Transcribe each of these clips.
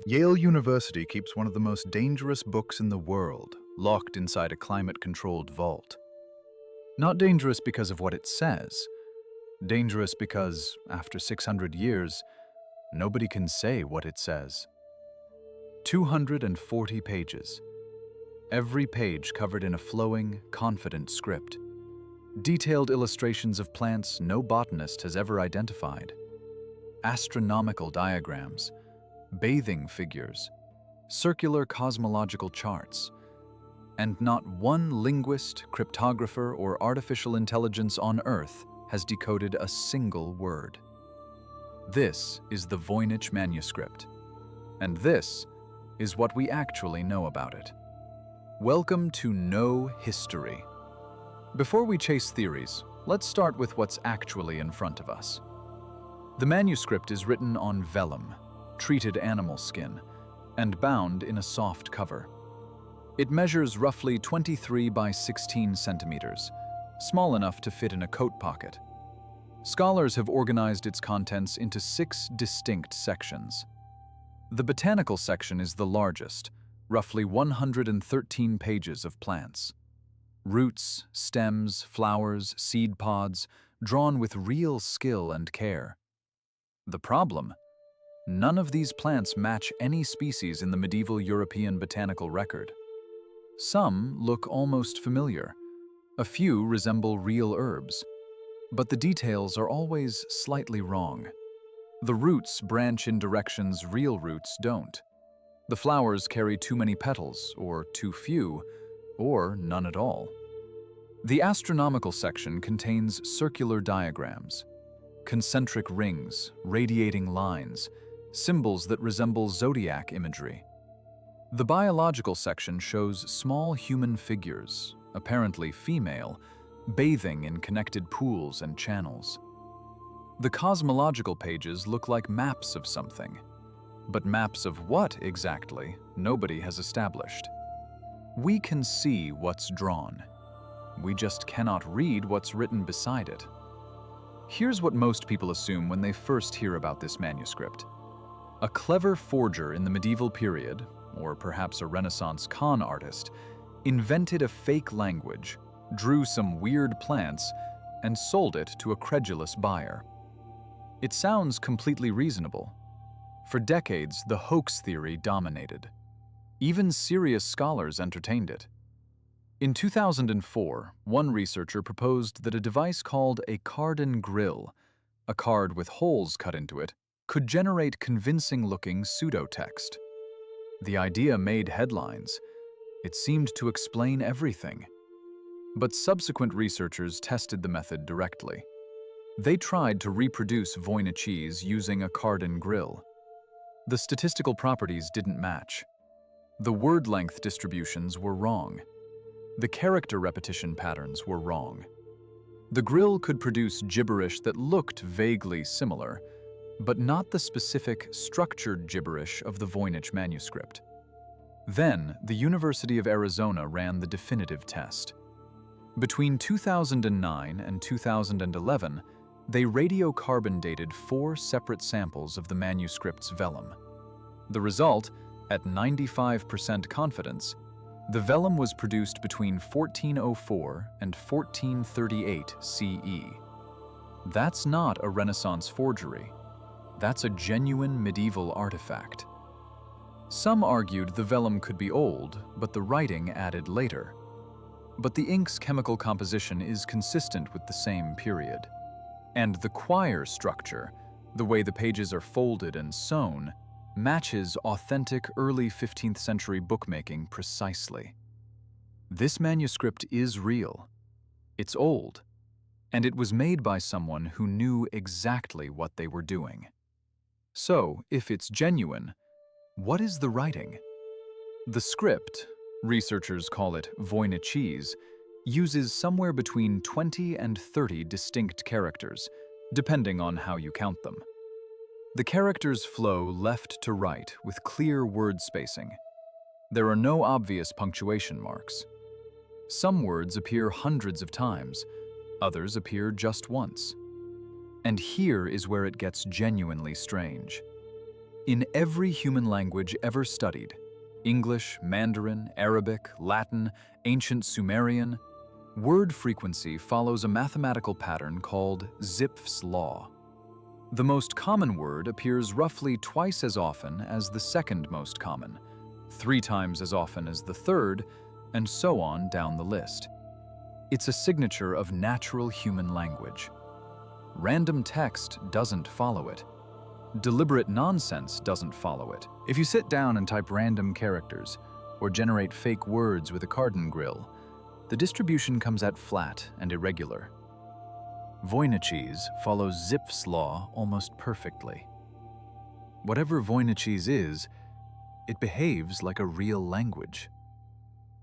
Yale University keeps one of the most dangerous books in the world, locked inside a climate-controlled vault. Not dangerous because of what it says. Dangerous because, after 600 years, nobody can say what it says. 240 pages. Every page covered in a flowing, confident script. Detailed illustrations of plants no botanist has ever identified. Astronomical diagrams, bathing figures, circular cosmological charts, and not one linguist, cryptographer, or artificial intelligence on Earth has decoded a single word. This is the Voynich Manuscript, and this is what we actually know about it. Welcome to No History. Before we chase theories, let's start with what's actually in front of us. The manuscript is written on vellum, treated animal skin, and bound in a soft cover. It measures roughly 23 by 16 centimeters, small enough to fit in a coat pocket. Scholars have organized its contents into 6 distinct sections. The botanical section is the largest, roughly 113 pages of plants. Roots, stems, flowers, seed pods, drawn with real skill and care. The problem? None of these plants match any species in the medieval European botanical record. Some look almost familiar. A few resemble real herbs. But the details are always slightly wrong. The roots branch in directions real roots don't. The flowers carry too many petals, or too few, or none at all. The astronomical section contains circular diagrams, concentric rings, radiating lines, symbols that resemble zodiac imagery. The biological section shows small human figures, apparently female, bathing in connected pools and channels. The cosmological pages look like maps of something. But maps of what exactly, nobody has established. We can see what's drawn. We just cannot read what's written beside it. Here's what most people assume when they first hear about this manuscript. A clever forger in the medieval period, or perhaps a Renaissance con artist, invented a fake language, drew some weird plants, and sold it to a credulous buyer. It sounds completely reasonable. For decades, the hoax theory dominated. Even serious scholars entertained it. In 2004, one researcher proposed that a device called a cardon grill, a card with holes cut into it, could generate convincing-looking pseudotext. The idea made headlines. It seemed to explain everything. But subsequent researchers tested the method directly. They tried to reproduce Voynichese using a cardon grill. The statistical properties didn't match. The word length distributions were wrong. The character repetition patterns were wrong. The grill could produce gibberish that looked vaguely similar, but not the specific, structured gibberish of the Voynich manuscript. Then, the University of Arizona ran the definitive test. Between 2009 and 2011, they radiocarbon dated 4 separate samples of the manuscript's vellum. The result, at 95% confidence, the vellum was produced between 1404 and 1438 CE. That's not a Renaissance forgery. That's a genuine medieval artifact. Some argued the vellum could be old, but the writing added later. But the ink's chemical composition is consistent with the same period. And the quire structure, the way the pages are folded and sewn, matches authentic early 15th century bookmaking precisely. This manuscript is real. It's old, and it was made by someone who knew exactly what they were doing. So, if it's genuine, what is the writing? The script, researchers call it Voynichese, uses somewhere between 20 and 30 distinct characters, depending on how you count them. The characters flow left to right with clear word spacing. There are no obvious punctuation marks. Some words appear hundreds of times, others appear just once. And here is where it gets genuinely strange. In every human language ever studied, English, Mandarin, Arabic, Latin, ancient Sumerian, word frequency follows a mathematical pattern called Zipf's law. The most common word appears roughly twice as often as the second most common, 3 times as often as the third, and so on down the list. It's a signature of natural human language. Random text doesn't follow it. Deliberate nonsense doesn't follow it. If you sit down and type random characters, or generate fake words with a Cardan grill, the distribution comes out flat and irregular. Voynichese follows Zipf's law almost perfectly. Whatever Voynichese is, it behaves like a real language.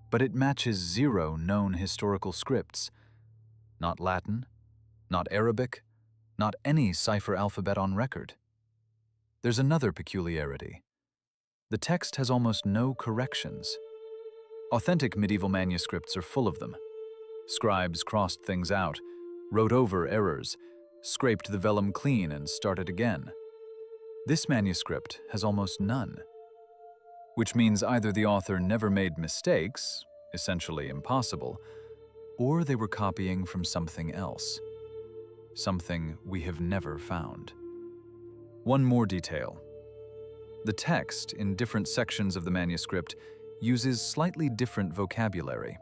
But it matches 0 known historical scripts. Not Latin, not Arabic, not any cipher alphabet on record. There's another peculiarity. The text has almost no corrections. Authentic medieval manuscripts are full of them. Scribes crossed things out, wrote over errors, scraped the vellum clean and started again. This manuscript has almost none, which means either the author never made mistakes, essentially impossible, or they were copying from something else, something we have never found. One more detail. The text in different sections of the manuscript uses slightly different vocabulary.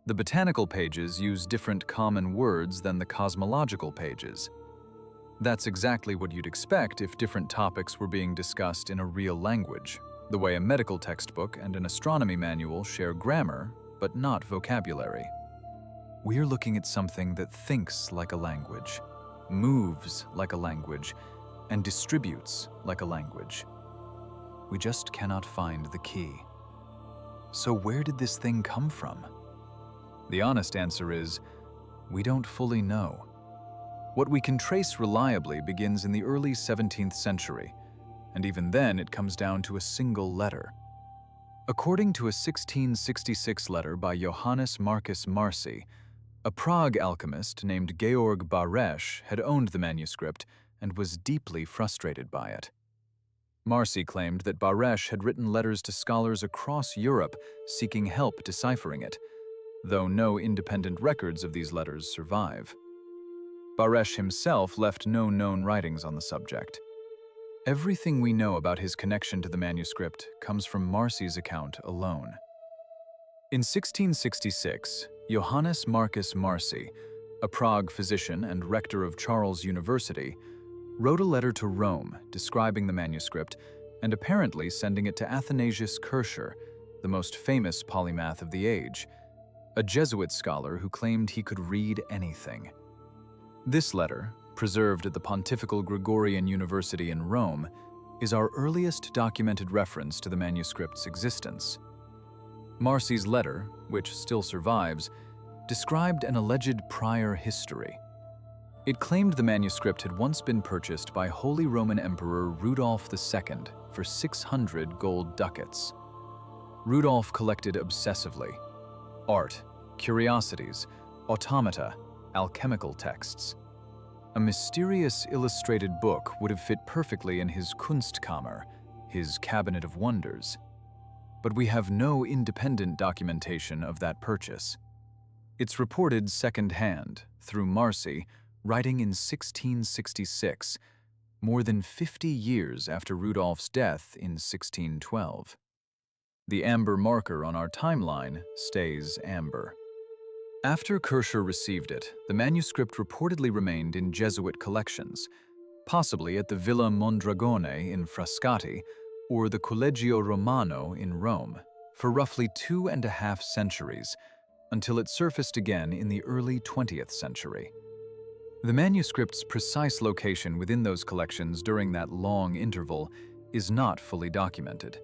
The botanical pages use different common words than the cosmological pages. That's exactly what you'd expect if different topics were being discussed in a real language, the way a medical textbook and an astronomy manual share grammar, but not vocabulary. We're looking at something that thinks like a language, moves like a language, and distributes like a language. We just cannot find the key. So where did this thing come from? The honest answer is, we don't fully know. What we can trace reliably begins in the early 17th century, and even then it comes down to a single letter. According to a 1666 letter by Johannes Marcus Marci, a Prague alchemist named Georg Baresch had owned the manuscript and was deeply frustrated by it. Marci claimed that Baresch had written letters to scholars across Europe seeking help deciphering it, though no independent records of these letters survive. Baresch himself left no known writings on the subject. Everything we know about his connection to the manuscript comes from Marci's account alone. In 1666, Johannes Marcus Marci, a Prague physician and rector of Charles University, wrote a letter to Rome describing the manuscript and apparently sending it to Athanasius Kircher, the most famous polymath of the age, a Jesuit scholar who claimed he could read anything. This letter, preserved at the Pontifical Gregorian University in Rome, is our earliest documented reference to the manuscript's existence. Marci's letter, which still survives, described an alleged prior history. It claimed the manuscript had once been purchased by Holy Roman Emperor Rudolph II for 600 gold ducats. Rudolph collected obsessively: art, curiosities, automata, alchemical texts. A mysterious illustrated book would have fit perfectly in his Kunstkammer, his cabinet of wonders. But we have no independent documentation of that purchase. It's reported second-hand, through Marci, writing in 1666, more than 50 years after Rudolph's death in 1612. The amber marker on our timeline stays amber. After Kircher received it, the manuscript reportedly remained in Jesuit collections, possibly at the Villa Mondragone in Frascati or the Collegio Romano in Rome, for roughly 2.5 centuries, until it surfaced again in the early 20th century. The manuscript's precise location within those collections during that long interval is not fully documented.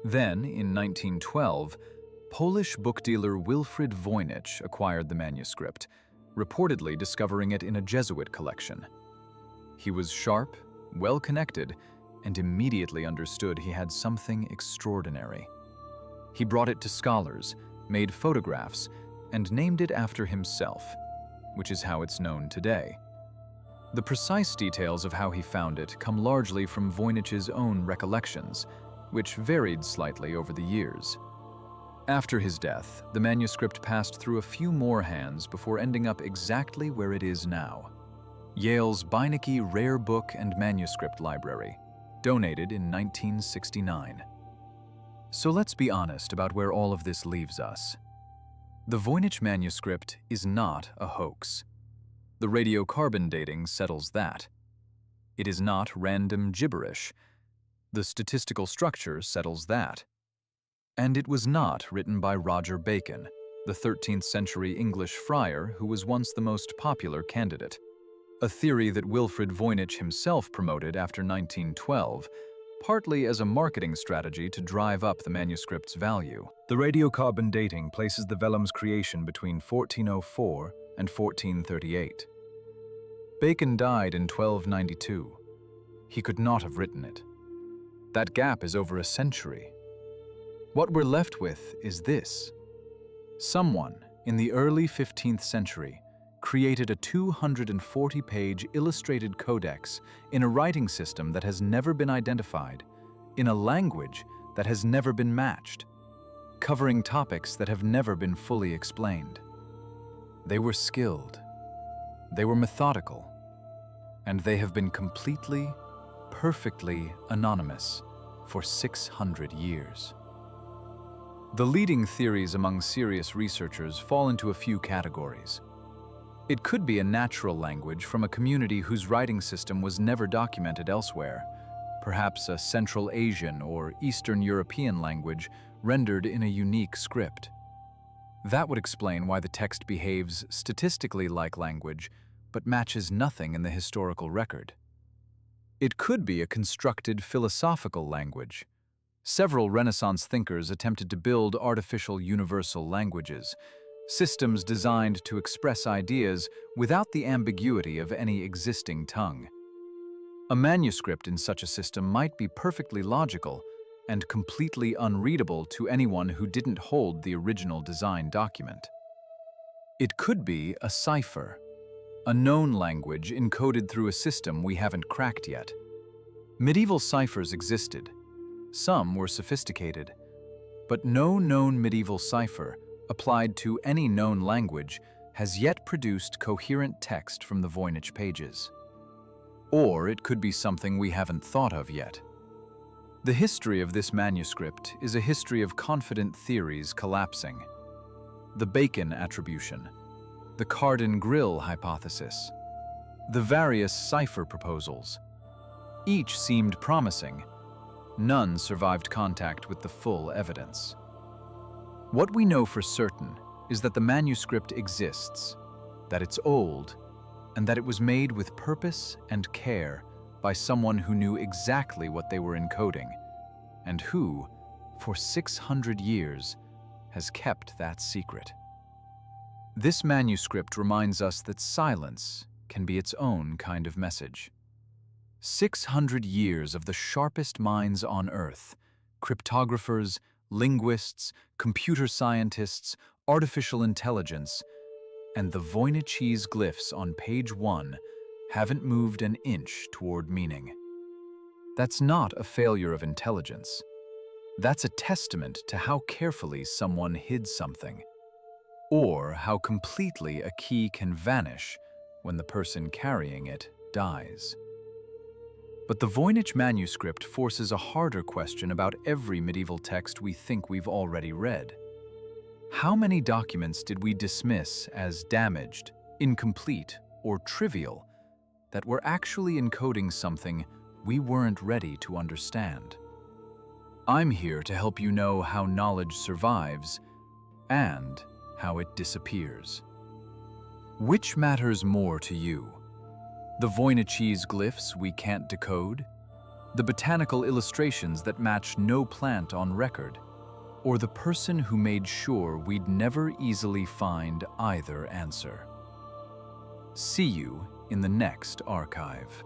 Then, in 1912, Polish book dealer Wilfrid Voynich acquired the manuscript, reportedly discovering it in a Jesuit collection. He was sharp, well-connected, and immediately understood he had something extraordinary. He brought it to scholars, made photographs, and named it after himself, which is how it's known today. The precise details of how he found it come largely from Voynich's own recollections, which varied slightly over the years. After his death, the manuscript passed through a few more hands before ending up exactly where it is now. Yale's Beinecke Rare Book and Manuscript Library, donated in 1969. So let's be honest about where all of this leaves us. The Voynich manuscript is not a hoax. The radiocarbon dating settles that. It is not random gibberish. The statistical structure settles that. And it was not written by Roger Bacon, the 13th century English friar who was once the most popular candidate, a theory that Wilfrid Voynich himself promoted after 1912, partly as a marketing strategy to drive up the manuscript's value. The radiocarbon dating places the vellum's creation between 1404 and 1438. Bacon died in 1292. He could not have written it. That gap is over a century. What we're left with is this. Someone in the early 15th century created a 240-page illustrated codex in a writing system that has never been identified, in a language that has never been matched, covering topics that have never been fully explained. They were skilled, they were methodical, and they have been completely, perfectly anonymous for 600 years. The leading theories among serious researchers fall into a few categories. It could be a natural language from a community whose writing system was never documented elsewhere, perhaps a Central Asian or Eastern European language rendered in a unique script. That would explain why the text behaves statistically like language, but matches nothing in the historical record. It could be a constructed philosophical language. Several Renaissance thinkers attempted to build artificial universal languages, systems designed to express ideas without the ambiguity of any existing tongue. A manuscript in such a system might be perfectly logical and completely unreadable to anyone who didn't hold the original design document. It could be a cipher, a known language encoded through a system we haven't cracked yet. Medieval ciphers existed. Some were sophisticated, but no known medieval cipher applied to any known language has yet produced coherent text from the Voynich pages. Or it could be something we haven't thought of yet. The history of this manuscript is a history of confident theories collapsing. The Bacon attribution, the Cardan-Grill hypothesis, the various cipher proposals. Each seemed promising. None survived contact with the full evidence. What we know for certain is that the manuscript exists, that it's old, and that it was made with purpose and care by someone who knew exactly what they were encoding, and who, for 600 years, has kept that secret. This manuscript reminds us that silence can be its own kind of message. 600 years of the sharpest minds on Earth, cryptographers, linguists, computer scientists, artificial intelligence, and the Voynichese glyphs on page 1 haven't moved an inch toward meaning. That's not a failure of intelligence. That's a testament to how carefully someone hid something, or how completely a key can vanish when the person carrying it dies. But the Voynich manuscript forces a harder question about every medieval text we think we've already read. How many documents did we dismiss as damaged, incomplete, or trivial that were actually encoding something we weren't ready to understand? I'm here to help you know how knowledge survives and how it disappears. Which matters more to you? The Voynichese glyphs we can't decode? The botanical illustrations that match no plant on record? Or the person who made sure we'd never easily find either answer? See you in the next archive.